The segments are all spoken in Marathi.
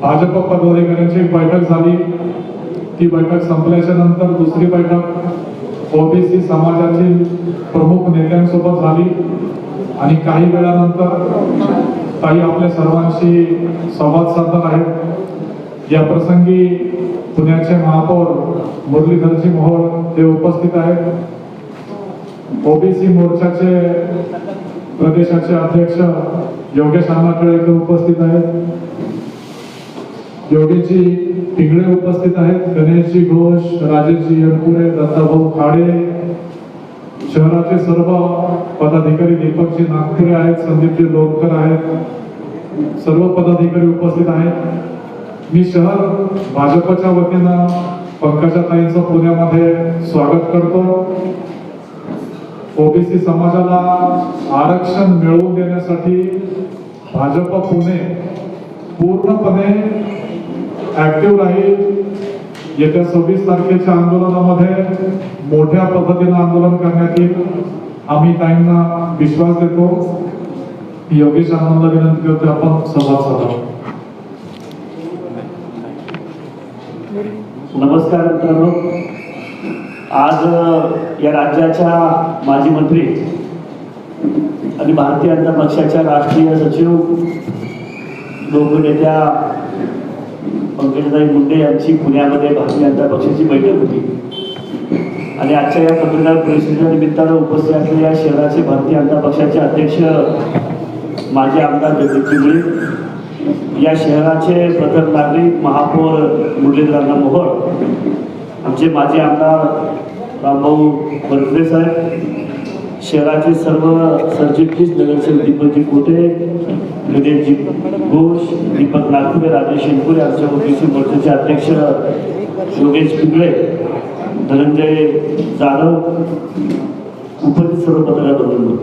भाजप पदाधिकाऱ्यांची एक बैठक झाली। ती बैठक संपल्याच्या नंतर दुसरी बैठक ओबीसी समाजातील प्रमुख नेत्यांसोबत झाली आणि काही वेळानंतर ताई आपल्या सर्वांशी संवाद साधणार आहेत। या प्रसंगी पुण्याचे महापौर मुरलीधरजी मोहोळ हे उपस्थित आहेत। ओबीसी मोर्चाचे प्रदेशाचे अध्यक्ष योगेश अण्णा टिळके उपस्थित आहेत। योगेशजी पिंगळे उपस्थित आहेत। गणेशजी घोष, राजेशजी यनपुरे, दत्ताभाऊ खाडे, शहराचे सर्व पदाधिकारी, दीपकजी नागपुरे आहेत, संदीपजी लोणकर आहेत, सर्व पदाधिकारी उपस्थित आहेत। मी शहर भाजपच्या वतीनं पंकजाताईंचं पुण्यामध्ये स्वागत करतो। ओबीसी समाजाला आरक्षण मिळवून देण्यासाठी भाजप पुणे पूर्णपणे ऍक्टिव्ह राहील। येत्या 26 तारखेच्या आंदोलनामध्ये मोठ्या पद्धतीने आंदोलन करण्यात येईल। आम्ही ताईंना विश्वास देतो। योगेश अण्णांना विनंती करतो आपण संवाद साधावा। नमस्कार मित्रांनो, आज या राज्याच्या माजी मंत्री आणि भारतीय जनता पक्षाच्या राष्ट्रीय सचिव लोकनेत्या पंकजाताई मुंडे यांची पुण्यामध्ये भारतीय जनता पक्षाची बैठक होती आणि आजच्या या पत्रकार परिषदेच्या निमित्तानं उपस्थित असलेल्या शहराचे भारतीय जनता पक्षाचे अध्यक्ष माजी आमदार जगदीश चिमळे, या शहराचे प्रथम नागरिक महापौर मुरलीधर मोहोळ, आमचे माजी आमदार रामभाऊ बनसोडे साहेब, शहराचे सर्व सरचिटणीस नगरसेवक दीपकजी कोटे, गणेशजी घोष, दीपक नागपुरे, राजेश यनपुरे, आमचे ओबीसी मोर्चाचे अध्यक्ष योगेश पिंगळे, धनंजय जाधव, उपस्थित सर्व पत्रकार बंधू,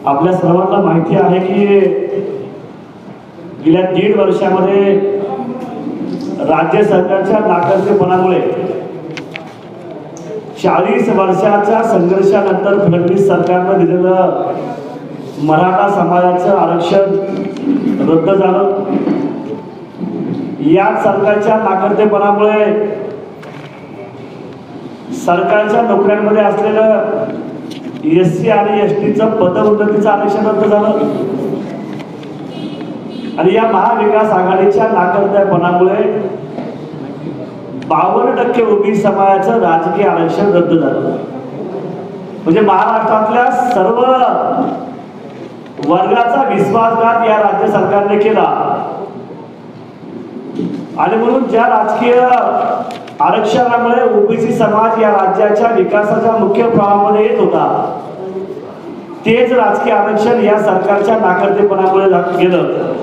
आपल्या सर्वांना माहिती आहे की गेल्या 1.5 वर्षामध्ये राज्य सरकारच्या नाकर्तेपणामुळे 40 वर्षाच्या संघर्षानंतर फडणवीस सरकारनं दिलेलं मराठा समाजाचं आरक्षण रद्द झालं। या सरकारच्या नाकर्तेपणामुळे सरकारच्या नोकऱ्यांमध्ये असलेलं SC आणि STचं पदोन्नतीचं आरक्षण रद्द झालं आणि या महाविकास आघाडीच्या नाकर्तेपणामुळे 52% ओबीसी समाजाचं राजकीय आरक्षण रद्द झालं। म्हणजे महाराष्ट्रातल्या सर्व वर्गाचा विश्वासघात या राज्य सरकारने केला आणि म्हणून ज्या राजकीय आरक्षणामुळे ओबीसी समाज या राज्याच्या विकासाच्या मुख्य प्रवाहामध्ये येत होता, तेच राजकीय आरक्षण या सरकारच्या नाकर्तेपणामुळे गेलं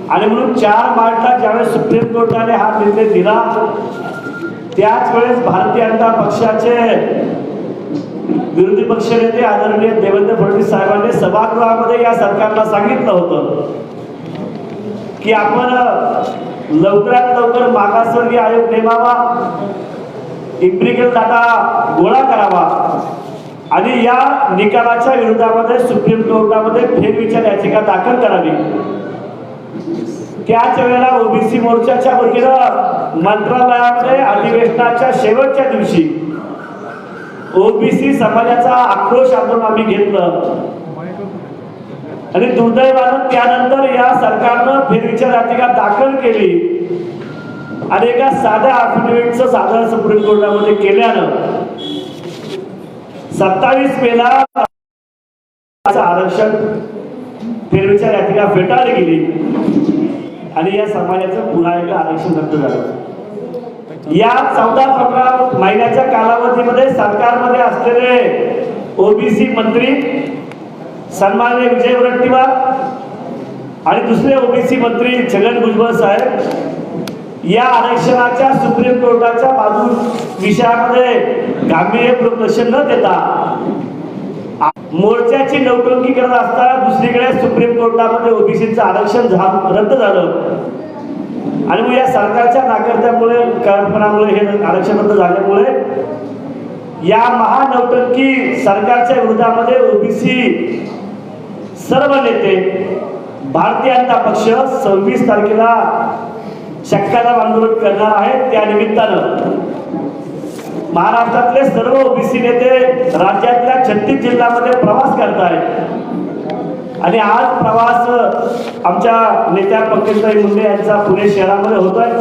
आणि म्हणून 4 मार्चला ज्यावेळेस सुप्रीम कोर्टाने हा निर्णय दिला, त्याच वेळेस भारतीय जनता पक्षाचे विरोधी पक्षनेते आदरणीय देवेंद्र फडणवीस साहेबांनी सभागृहामध्ये या सरकारला सांगितलं होतं की आपण लवकरात लवकर मागासवर्गीय आयोग नेमावा, इम्पिरिकल डाटा गोळा करावा आणि या निकालाच्या विरोधामध्ये सुप्रीम कोर्टामध्ये फेरविचार याचिका दाखल करावी। त्याच वेळेला ओबीसी मोर्चाच्या वतीनं मंत्रालयामध्ये अधिवेशनाच्या शेवटच्या दिवशी ओबीसी समाजाचा आक्रोश आंदोलन आम्ही घेतलं आणि दुर्दैवानं त्यानंतर या सरकारनं फेरविचार याचिका दाखल केली आणि एका साध्या अफिडेव्हिटचं सादर सुप्रीम कोर्टामध्ये केल्यानं 27 मेला आरक्षण फेरविचार याचिका फेटाळली गेली आणि या समाजाचं पुन्हा एकदा आरक्षण रद्द झालं। या 14-15 महिन्याच्या कालावधीमध्ये सरकारमध्ये असलेले ओबीसी मंत्री सन्माननीय विजय वडेट्टीवार आणि दुसरे ओबीसी मंत्री छगन भुजबळ साहेब या आरक्षणाच्या सुप्रीम कोर्टाच्या बाजू विषयामध्ये गांभीर्य प्रदर्शन न देता मोर्चाची नौटंकी करत असताना दुसरीकडे सुप्रीम कोर्टामध्ये ओबीसीचं आरक्षण रद्द झालं आणि मग या सरकारच्या नाकर्त्यामुळे कारपणामुळे हे आरक्षण रद्द झाल्यामुळे या महानौटंकी सरकारच्या विरोधामध्ये ओबीसी सर्व नेते भारतीय जनता पक्ष 26 तारखेला चक्काजाम आंदोलन करणार आहेत. त्या निमित्तानं महाराष्ट्रातले सर्व ओबीसी नेते राज्यातल्या 36 जिल्ह्यामध्ये प्रवास करतायत आणि आज प्रवास आमच्या नेत्या पंकजताई मुंडे यांचा पुणे शहरामध्ये होतोय.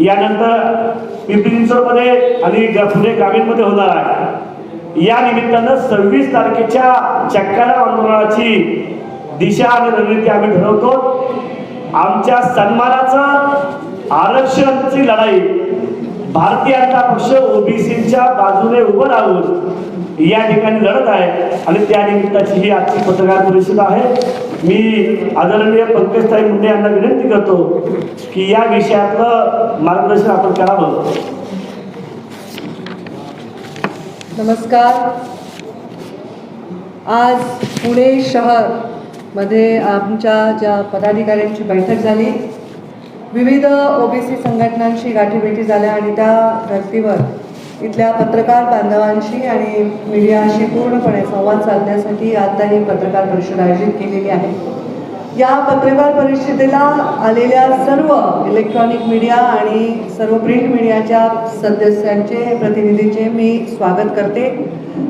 यानंतर पिंपरी चिंचवडमध्ये आणि पुणे ग्रामीणमध्ये होणार आहे. या निमित्तानं 26 तारखेच्या चक्काजाम आंदोलनाची दिशा आणि रणनीती आम्ही ठरवतो. आमच्या सन्मानाचं आरक्षणाची लढाई भारतीय जनता पक्ष ओबीसीच्या बाजूने उभं राहून या ठिकाणी लढत आहे आणि त्या निमित्ताची ही आजची पत्रकार परिषद आहे. मी आदरणीय पंकजताई मुंडे यांना विनंती करतो की या विषयातलं मार्गदर्शन आपण करावं. नमस्कार. आज पुणे शहर मध्ये आमच्या ज्या पदाधिकाऱ्यांची बैठक झाली, विविध ओबीसी संघटनांशी गाठीभेटी झाल्या आणि त्या धर्तीवर इथल्या पत्रकार बांधवांशी आणि मीडियाशी पूर्णपणे संवाद साधण्यासाठी आता ही पत्रकार परिषद आयोजित केलेली आहे. या पत्रकार परिषदेला आलेल्या सर्व इलेक्ट्रॉनिक मीडिया आणि सर्व प्रिंट मीडियाच्या सदस्यांचे प्रतिनिधींचे मी स्वागत करते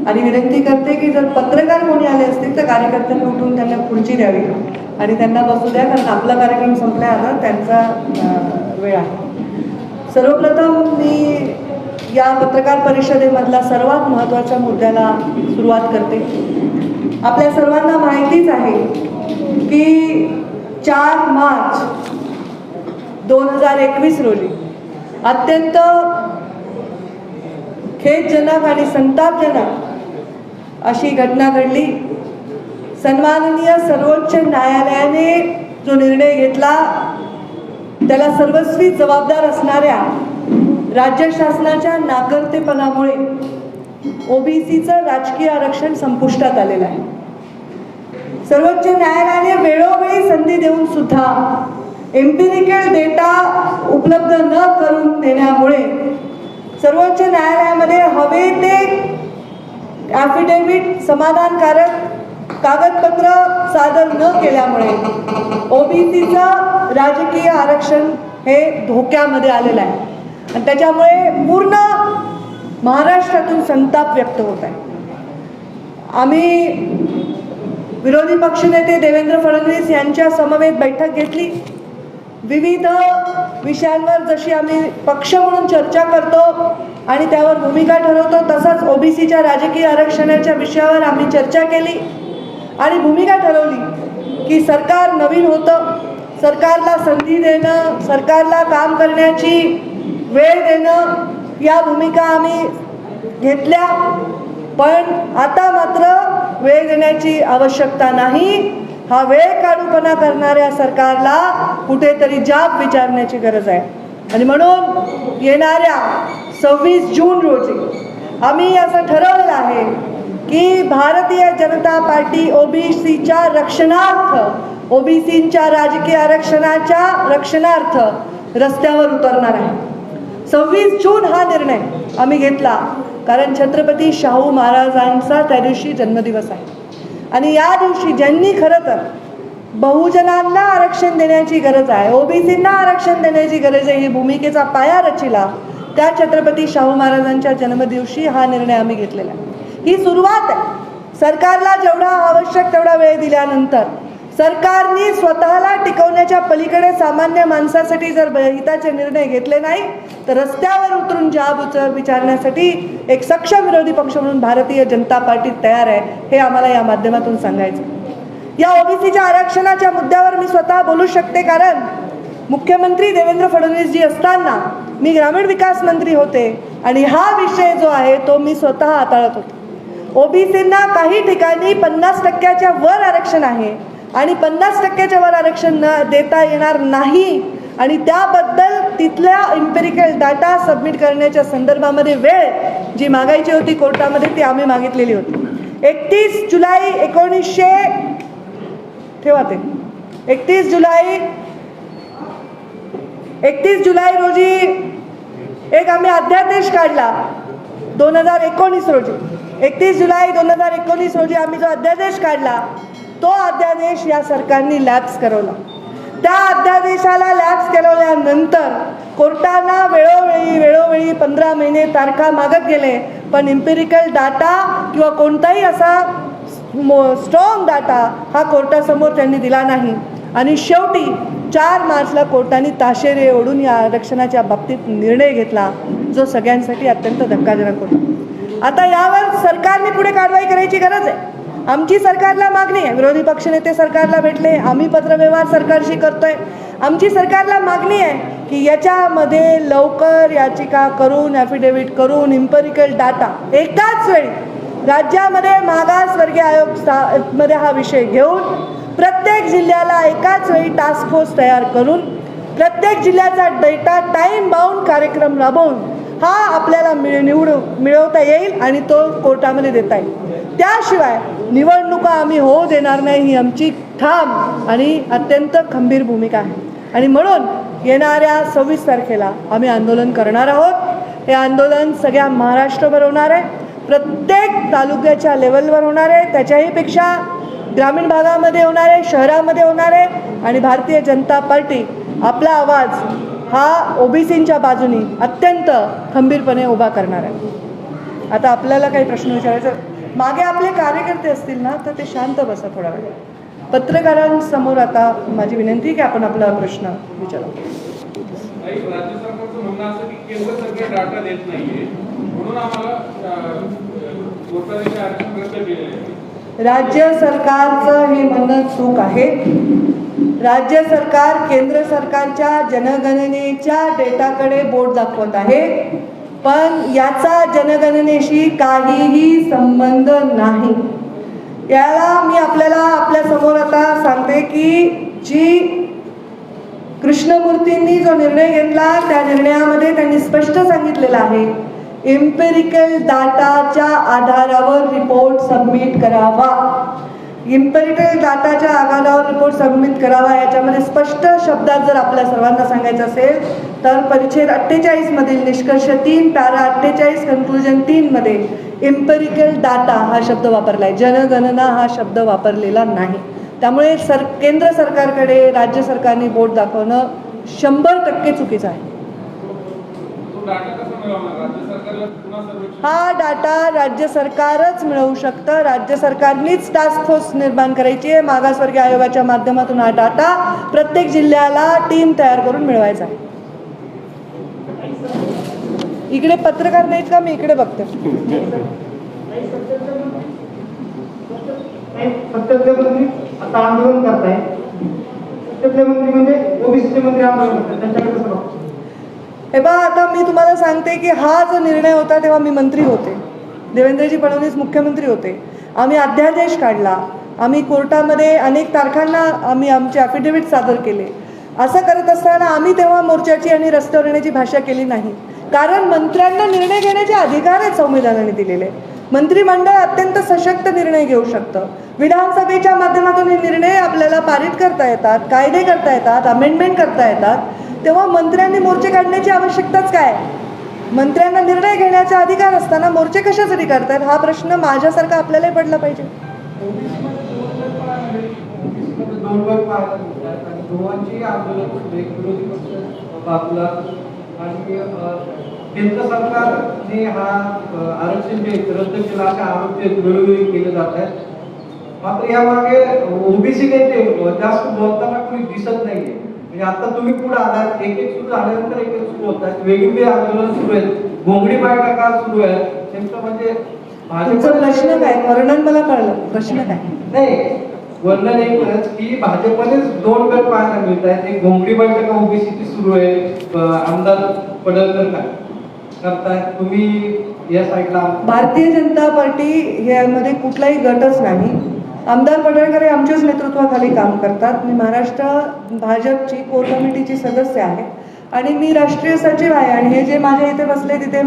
आणि विनंती करते की जर पत्रकार कोणी आले असतील तर कार्यकर्त्यांनी उठून त्यांना खुर्ची द्यावी आणि त्यांना बसू द्या, कारण आपला कार्यक्रम संपला आता त्यांचा वेळ आहे. सर्वप्रथम मी या पत्रकार परिषदेमधला सर्वात महत्त्वाच्या मुद्द्याला सुरुवात करते. आपल्या सर्वांना माहितीच आहे की 4 मार्च 2021 रोजी अत्यंत खेदजनक आणि संतापजनक अशी घटना घडली. सन्माननीय सर्वोच्च न्यायालयाने जो निर्णय घेतला त्याला सर्वस्वी जबाबदार असणाऱ्या राज्य शासनाच्या नाकर्तेपणामुळे ओबीसीचं राजकीय आरक्षण संपुष्टात आलेलं आहे. सर्वोच्च न्यायालयाने वेळोवेळी संधी देऊन सुद्धा एम्पिरिकल डेटा उपलब्ध न करून देण्यामुळे सर्वोच्च न्यायालयामध्ये हवे ते ॲफिडेव्हिट समाधानकारक कागदपत्र सादर न केल्यामुळे ओबीसीचं राजकीय आरक्षण हे धोक्यामध्ये आलेलं आहे आणि त्याच्यामुळे पूर्ण महाराष्ट्रातून संताप व्यक्त होत आहे. आम्ही विरोधी पक्षनेते देवेंद्र फडणवीस यांच्या समवेत बैठक घेतली. विविध विषयांवर जशी आम्ही पक्ष म्हणून चर्चा करतो आणि त्यावर भूमिका ठरवतो, तसंच ओबीसीच्या राजकीय आरक्षणाच्या विषयावर आम्ही चर्चा केली आणि भूमिका ठरवली की सरकार नवीन होतं, सरकारला संधी देणं, सरकारला काम करण्याची वेळ देणं, या भूमिका आम्ही घेतल्या. पण आता मात्र वेळ देण्याची आवश्यकता नाही. हा वेळ काढूपणा करणाऱ्या सरकारला कुठेतरी जाब विचारण्याची गरज आहे आणि म्हणून येणाऱ्या 26 जून रोजी आम्ही असं ठरवलेलं आहे की भारतीय जनता पार्टी ओबीसीच्या रक्षणार्थ, ओबीसींच्या राजकीय आरक्षणाच्या रक्षणार्थ रस्त्यावर उतरणार आहे. 26 जून हा निर्णय आम्ही घेतला कारण छत्रपती शाहू महाराजांचा त्या दिवशी जन्मदिवस आहे आणि या दिवशी ज्यांनी खरं तर बहुजनांना आरक्षण देण्याची गरज आहे, ओबीसींना आरक्षण देण्याची गरज आहे, ही भूमिकेचा पाया रचिला, त्या छत्रपती शाहू महाराजांच्या जन्मदिवशी हा निर्णय आम्ही घेतलेला आहे. ही सुरुवात आहे. सरकारला जेवढा आवश्यक तेवढा वेळ दिल्यानंतर सरकारने स्वतःला टिकवण्याच्या पलीकडे सामान्य माणसासाठी जर हिताचे निर्णय घेतले नाही तर रस्त्यावर उतरून जाब विचारण्यासाठी एक सक्षम विरोधी पक्ष म्हणून भारतीय जनता पार्टी तयार आहे, हे आम्हाला या माध्यमातून सांगायचं. या ओबीसीच्या आरक्षणाच्या मुद्द्यावर मी स्वतः बोलू शकते कारण मुख्यमंत्री देवेंद्र फडणवीस जी असताना मी ग्रामीण विकास मंत्री होते आणि हा विषय जो आहे तो मी स्वतः हाताळत होते. ओबीसींना काही ठिकाणी 50% वर आरक्षण आहे आणि 50% वर आरक्षण देता येणार नाही आणि त्याबद्दल तिथल्या एम्पिरिकल डाटा सबमिट करण्याच्या संदर्भामध्ये वेळ जी मागायची होती कोर्टामध्ये ती आम्ही मागितलेली होती. 31 जुलै 31 जुलै रोजी एक आम्ही अध्यादेश काढला 2019 रोजी. 31 जुलै 2019 रोजी आम्ही जो अध्यादेश काढला तो अध्यादेश या सरकारने लॅप्स करवला. त्या अध्यादेशाला लॅप्स केल्यानंतर कोर्टाला वेळोवेळी 15 महिने तारखा मागत गेले, पण इम्पेरिकल डाटा किंवा कोणताही असा स्ट्रॉंग डाटा हा कोर्टासमोर त्यांनी दिला नाही. आणि शेवटी 4 मार्चला कोर्टाने ताशेरे ओढून या आरक्षणाच्या बाबतीत निर्णय घेतला, जो सगळ्यांसाठी अत्यंत धक्काजनक होता. आता यावर सरकारने पुढे कारवाई करायची गरज आहे. आमची सरकारला मागणी आहे, विरोधी पक्षनेते सरकारला भेटले, आम्ही पत्रव्यवहार सरकारशी करतोय. आमची सरकारला मागणी आहे की याच्यामध्ये लवकर याचिका करून ॲफिडेव्हिट करून इम्पेरिकल डाटा एकाच वेळी राज्यामध्ये मागासवर्गीय आयोग मध्ये हा विषय घेऊन प्रत्येक जिल्ह्याला एकाच वेळी टास्क फोर्स तयार करून प्रत्येक जिल्ह्याचा डेटा टाईम बाउंड कार्यक्रम राबवून हा आपल्याला मिळवता येईल आणि तो कोर्टामध्ये देता येईल. त्याशिवाय निवडणुका आम्ही होऊ देणार नाही, ही आमची ठाम आणि अत्यंत खंबीर भूमिका आहे. आणि म्हणून येणाऱ्या 26 तारखेला आम्ही आंदोलन करणार आहोत. हे आंदोलन सगळ्या महाराष्ट्रभर होणार आहे, प्रत्येक तालुक्याच्या लेवलवर होणार आहे, त्याच्याही पेक्षा ग्रामीण भागामध्ये होणार आहे, शहरामध्ये होणार आहे. आणि भारतीय जनता पार्टी आपला आवाज हा ओबीसींच्या बाजूनी अत्यंत खंबीरपणे उभा करणार आहे. आता आपल्याला काही प्रश्न विचारायचे, मागे आपले कार्यकर्ते असतील ना तर ते शांत बसा थोडा वेळ. पत्रकारांसमोर आता माझी विनंती की आपण आपला प्रश्न विचारा. राज्य सरकारचं म्हणणं असं की केंद्र सरकार डाटा देत नाहीये, म्हणून आम्हाला कोर्टाने आरक्षण रद्द केलेलं आहे. राज्य सरकारचं हे म्हणणं चूक आहे. राज्य सरकार केंद्र सरकारच्या जनगणनेच्या डेटाकडे बोट दाखवत आहे, पण याचा जनगणनेशी काहीही संबंध नाही. याला मी आपल्या समोर आता सांगते की जी कृष्णमूर्तींनी जो निर्णय घेतला त्या निर्णयामध्ये त्यांनी स्पष्ट सांगितलेलं आहे, इम्पेरिकल डाटाच्या आधारावर रिपोर्ट सबमिट करावा. इम्पेरिकल डाटाच्या आधारावर रिपोर्ट सबमिट करावा याच्यामध्ये स्पष्ट शब्दात जर आपल्या सर्वांना सांगायचं असेल तर परिच्छेद 48 मधील निष्कर्ष 3 पॅरा 48 कन्क्लुजन 3 मध्ये इम्पेरिकल डाटा हा शब्द वापरला आहे, जनगणना हा शब्द वापरलेला नाही. त्यामुळे केंद्र सरकारकडे राज्य सरकारने बोट दाखवणं 100% चुकीचं आहे. तो डाटा कसा मिळवणार? राज्य सरकारला पुन्हा सर्वेक्षण हा डाटा राज्य सरकारच मिळवू शकतं. राज्य सरकारनीच टास्क फोर्स निर्माण करायची आहे. मागासवर्गीय आयोगाच्या माध्यमातून हा डाटा प्रत्येक जिल्ह्याला टीम तयार करून मिळवायचा आहे. इकडे पत्रकार नाहीत का? मी इकडे बघते. सत्तेतले मंत्री आता आंदोलन करताय, सत्तेतले मंत्री म्हणजे ओबीसीचे मंत्री आंदोलन करतात, त्यांच्याकडे कसं बघतो? हे बघा, आता मी तुम्हाला सांगते की हा जो निर्णय होता तेव्हा मी मंत्री होते, देवेंद्रजी फडणवीस मुख्यमंत्री होते. आम्ही अध्यादेश काढला, आम्ही कोर्टामध्ये अनेक तारखांना आम्ही आमचे ॲफिडेव्हिट सादर केले. असं करत असताना आम्ही तेव्हा मोर्चाची आणि रस्त्यावर येण्याची भाषा केली नाही, कारण मंत्र्यांना निर्णय घेण्याचे अधिकार आहेत संविधानाने दिलेले. मंत्रिमंडळ अत्यंत सशक्त निर्णय घेऊ शकतं. विधानसभेच्या माध्यमातून हे निर्णय आपल्याला पारित करता येतात, कायदे करता येतात, अमेंडमेंट करता येतात. तेव्हा मंत्र्यांनी मोर्चे काढण्याची आवश्यकताच काय? मंत्र्यांना निर्णय घेण्याचा अधिकार असताना मोर्चे कशासाठी करतात हा प्रश्न माझ्यासारखा आपल्यालाही पडला पाहिजे. दोघांची आंदोलन विरोधी पक्ष बाजूला आणि केंद्र सरकारने हा आरक्षण जे रद्द केलं अशा आरोप वेळोवेळी केले जात आहेत. मात्र यामागे ओबीसी नेते जास्त बोलताना कोणी दिसत नाहीये. म्हणजे आता तुम्ही पुढे आलात, एक सुरू झाल्यानंतर एक सुरू होतात, वेगवेगळे आंदोलन सुरू आहेत, घोंगडी बैठका सुरू आहेत. नेमकं म्हणजे तुमचं प्रश्न काय? वर्णन मला कळलं, प्रश्न काय? नाही, वर्णन एकच की भाजपनेच 2 गट पाहायला मिळत आहेत. एक घोंगडी बैठक ओबीसीची सुरू आहे, आमदार पडळकर करताय, तुम्ही या साईडला. भारतीय जनता पार्टी ह्यामध्ये कुठलाही गटच नाही. आमदार पडळकर हे आमच्याच नेतृत्वाखाली काम करतात. मी महाराष्ट्र भाजपची कोर कमिटीची सदस्य आहे आणि मी राष्ट्रीय सचिव आहे. आणि हे जे माझ्या इथे बसले तिथे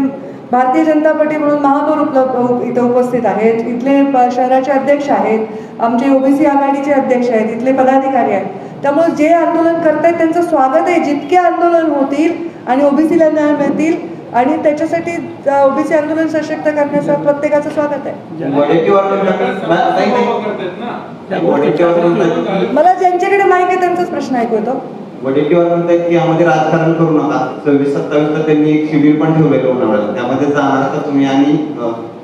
भारतीय जनता पार्टी म्हणून महापौर इथे उपस्थित आहेत, इथले शहराचे अध्यक्ष आहेत, आमचे ओबीसी आघाडीचे अध्यक्ष आहेत, इथले पदाधिकारी आहेत. त्यामुळे जे आंदोलन करतायत त्यांचं स्वागत आहे. जितके आंदोलन होतील आणि ओबीसीला न्याय मिळतील आणि त्याच्यासाठी ओबीसी आंदोलन सशक्त करण्याचं प्रत्येकाचं स्वागत आहे. उभं करतायत ना. मला ज्यांच्याकडे माहिती आहे त्यांचाच प्रश्न ऐकू येतो. वडेट्टीवार म्हणतात की यामध्ये राजकारण करू नका. 26-27 त्यांनी एक शिबिर पण ठेवलेलं लोणावळ्यात, त्यामध्ये जाणार का तुम्ही? आणि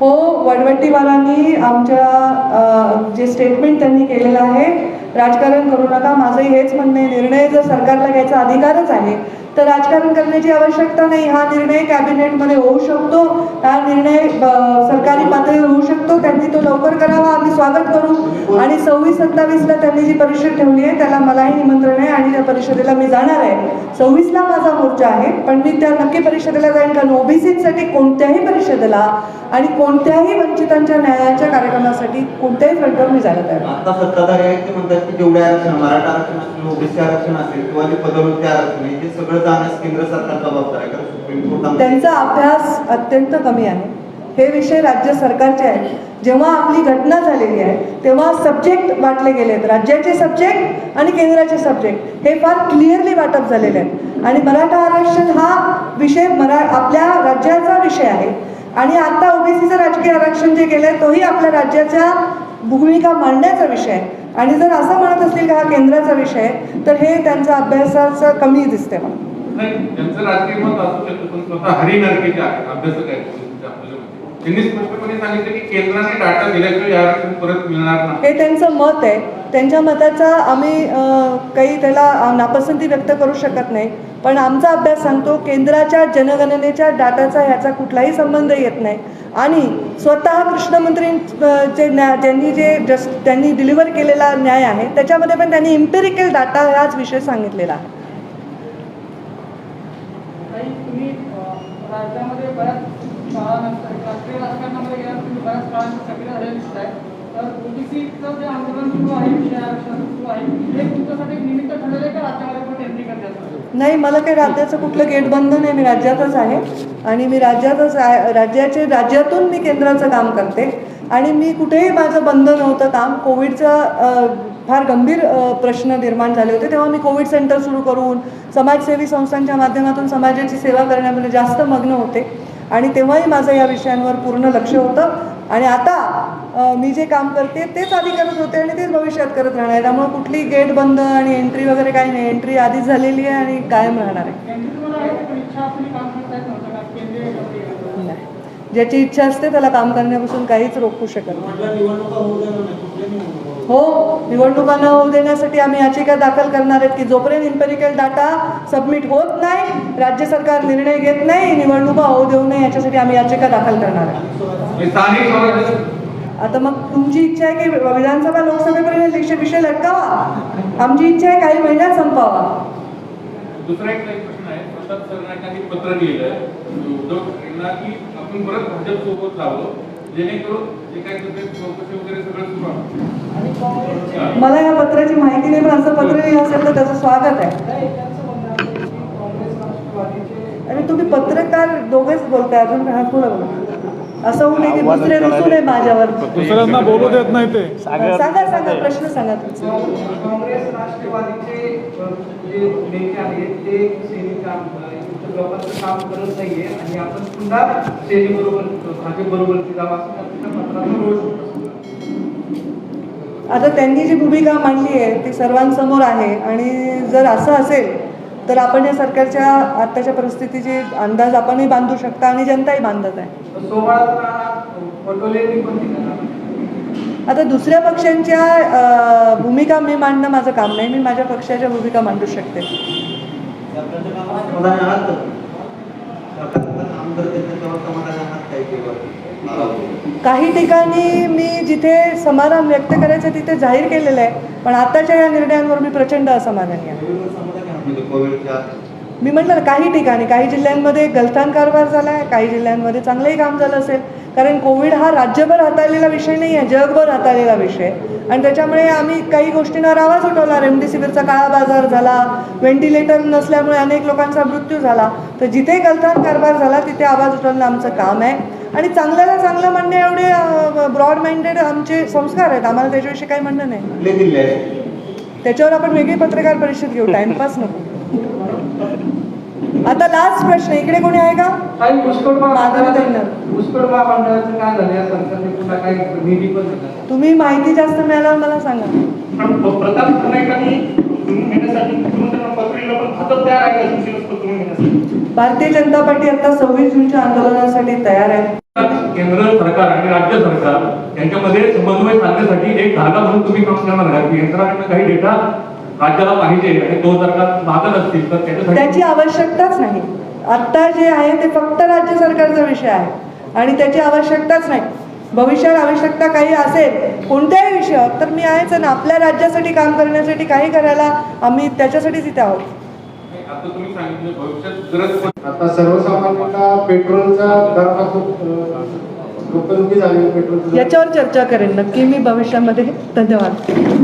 हो, वडवट्टीवारांनी आमच्या जे स्टेटमेंट त्यांनी केलेलं आहे, राजकारण करू नका, माझंही हेच म्हणणं आहे. निर्णय जर सरकारला घ्यायचा अधिकारच आहे तर राजकारण करण्याची आवश्यकता नाही. हा निर्णय कॅबिनेटमध्ये होऊ शकतो, हा निर्णय सरकारी पातळीवर होऊ शकतो. त्यांनी तो लवकर करावा, आम्ही स्वागत करू. आणि 26-27ला त्यांनी जी परिषद ठेवली आहे त्याला मलाही निमंत्रण आहे आणि त्या परिषदेला मी जाणार आहे. 26ला माझा मोर्चा आहे, पण मी त्या नक्की परिषदेला जाईन, कारण ओबीसीसाठी कोणत्याही परिषदेला आणि कोणत्याही वंचितांच्या न्यायाच्या कार्यक्रमासाठी कोणत्याही फ्रंटवर मी जायला तयार आहे. आता सत्ताधारी आहेत ते म्हणतात की जेवढे आरक्षण, मराठा आरक्षण असेल, ओबीसी आरक्षण असेल किंवा जे पदोन्नती आरक्षण आहे, ते सगळं जाण्यास केंद्र सरकार जबाबदार आहे. कारण सुप्रीम कोर्टामध्ये त्यांचा अभ्यास अत्यंत कमी आहे. हे विषय राज्य सरकारचे आहेत. जेव्हा आपली घटना झालेली आहे तेव्हा सब्जेक्ट वाटले गेलेत, राज्याचे सब्जेक्ट आणि केंद्राचे सब्जेक्ट हे फार क्लिअरली वाटप झालेले आहेत. आणि मराठा आरक्षण हा विषय आपल्या राज्याचा विषय आहे. आणि आता ओबीसीचं राजकीय आरक्षण जे केलंय तोही आपल्या राज्याच्या भूमिका मांडण्याचा विषय आहे. आणि जर असं म्हणत असतील की हा केंद्राचा विषय आहे तर हे त्यांचा अभ्यासाचं कमी दिसते मला. नाही, त्यांचं राजकीय मत असू शकतं, पण स्वतः हरी नरकेचे आहेत अभ्यासक आहेत त्यांनी स्पष्टपणे सांगितलं की केंद्राने डाटा दिल्याशिवाय या आरक्षण परत मिळणार नाही. हे त्यांचं मत आहे. त्यांच्या मताचा आम्ही काही त्याला नापसंती व्यक्त करू शकत नाही. पण आमचा अभ्यास सांगतो केंद्राच्या जनगणनेच्या डाटाचा ह्याचा कुठलाही संबंध येत नाही. आणि स्वतः कृष्णमंत्री त्यांनी डिलिव्हर केलेला न्याय आहे त्याच्यामध्ये पण त्यांनी इम्पेरिकल डाटा हाच विषय सांगितलेला आहे. तुम्ही राज्यामध्ये बऱ्याच काळानंतर राष्ट्रीय राजकारणामध्ये गेल्यानंतर तुम्ही बऱ्याच काळानंतर सक्रिय झालेले दिसत आहे. तर ओबीसीचं जे आंदोलन सुरू आहे, विषय आरक्षण सुरू आहे, हे तुमच्यासाठी निमित्त ठरलेलं आहे का राज्यामध्ये पण एंट्री करण्याचं? नाही, मला काही राज्याचं कुठलं गेट बंद नाही. मी राज्यातच आहे आणि मी राज्यातच आहे. राज्यातून मी केंद्राचं काम करते आणि मी कुठेही माझं बंद नव्हतं काम. कोविडचा फार गंभीर प्रश्न निर्माण झाले होते तेव्हा मी कोविड सेंटर सुरू करून समाजसेवी संस्थांच्या माध्यमातून समाजाची सेवा करण्यामध्ये जास्त मग्न होते आणि तेव्हाही माझं या विषयांवर पूर्ण लक्ष होतं. आणि आता मी जे काम करते तेच आधी करत होते आणि तेच भविष्यात करत राहणार आहे. त्यामुळे कुठली गेट बंद आणि एंट्री वगैरे काही नाही. एंट्री आधीच झालेली आहे आणि कायम राहणार आहे. नाही, ज्याची इच्छा असते त्याला काम करण्यापासून काहीच रोखू शकत नाही. हो, निवडणुका न होऊ देण्यासाठी आम्ही याचिका दाखल करणार आहेत की जोपर्यंत इम्पेरिकल डाटा सबमिट होत नाही, राज्य सरकार निर्णय घेत नाही, निवडणुका होऊ देऊ नये याच्यासाठी आम्ही याचिका दाखल करणार आहे. स्थानिक स्वराज्य आता मग तुमची इच्छा आहे की विधानसभा लोकसभेपर्यंत विषय लटकावा, आमची इच्छा आहे काही महिन्यात संपावा. दुसरा एक प्रश्न आहे. प्रताप सरनाईकांनी पत्र लिहिलंय उद्धव ठाकरेंना की आपण परत भाजप सोबत जावं, जेणेकरून जे काही चौकशी वगैरे सगळं सुरू आहे. मला या पत्राची माहिती नाही, पण असं पत्र लिहिलं असेल तर त्याचं स्वागत आहे. आणि तुम्ही पत्रकार दोघेच बोलताय, अजून काय पुढे बोला. असं होऊ नये की दुसरे रुसून आहे माझ्यावर. दुसऱ्यांना बोलू देत नाही ते. सांगा प्रश्न सांगा तुमचा. काँग्रेस राष्ट्रवादीचे जे नेते आहेत ते सेनेच्या लोकांचं काम करत नाहीये आणि आपण पुन्हा सेनेबरोबर भाजपबरोबर जावं असं त्यांच्या पत्राचा रोष होता. आता त्यांनी जी भूमिका मांडली आहे ती सर्वांसमोर आहे आणि जर असं असेल तर आपण या सरकारच्या आत्ताच्या परिस्थितीचे अंदाज आपणही बांधू शकता आणि जनताही बांधत आहे. आता दुसऱ्या पक्षांच्या भूमिका मी मांडणं माझं काम नाही. मी माझ्या पक्षाच्या भूमिका मांडू शकते. काही ठिकाणी मी जिथे समाधान व्यक्त करायचं तिथे जाहीर केलेलं आहे, पण आताच्या या निर्णयांवर मी प्रचंड असमाधानी आहे. मी म्हटलं ना, काही ठिकाणी काही जिल्ह्यांमध्ये गलथान कारभार झाला आहे, काही जिल्ह्यांमध्ये चांगलंही काम झालं असेल. कारण कोविड हा राज्यभर हाताळलेला विषय नाही आहे, जगभर हाताळलेला विषय. आणि त्याच्यामुळे आम्ही काही गोष्टींवर आवाज उठवला. रेमडेसिवीरचा काळा बाजार झाला, व्हेंटिलेटर नसल्यामुळे अनेक लोकांचा मृत्यू झाला. तर जिथे गलथान कारभार झाला तिथे आवाज उठवणं आमचं काम आहे. आणि चांगल्याला चांगलं म्हणणे एवढे ब्रॉड माइंडेड आमचे संस्कार आहेत. आम्हाला त्याच्याविषयी काही म्हणणं नाही. त्याच्यावर आपण वेगळी पत्रकार परिषद घेऊ, टाइमपास नको. आता लास्ट प्रश्न, इकडे कोणी आहे का? काही पुष्कळ माधवी ताईंना. पुष्कळ महामंडळाचं काय झालं या सरकारने पुन्हा काही निधी पण दिला. तुम्ही माहिती जास्त मिळाल्यावर मला सांगा. प्रताप सरनाईकांनी तुम्ही घेण्यासाठी मुख्यमंत्र्यांना पत्र लिहिलं पण हातात तयार आहे का तुमची पत्र घेण्यासाठी? भारतीय जनता पार्टी आता 26 जूनच्या आंदोलनासाठी तयार आहे. केंद्र सरकार आणि राज्य सरकार यांच्यामध्ये समन्वय साधण्यासाठी एक धागा म्हणून तुम्ही काम करणार का की यंत्रणांना काही डेटा राज्याला पाहिजे आणि तो जर का मागत असतील तर त्याच्यासाठी त्याची आवश्यकताच नाही. आत्ता जे आहे ते फक्त राज्य सरकारचा विषय आहे आणि त्याची आवश्यकताच नाही. भविष्यात आवश्यकता काही असेल कोणत्याही विषयावर तर मी आहेच ना. आपल्या राज्यासाठी काम करण्यासाठी काही करायला आम्ही त्याच्यासाठीच इथे आहोत. आता तुम्ही सांगितलं भविष्यात गरज पण आता सर्वसामान्यांना पेट्रोलचा दराला खूप डोकेदुखी झाली पेट्रोल. याच्यावर चर्चा करेन नक्की मी भविष्यामध्ये. धन्यवाद.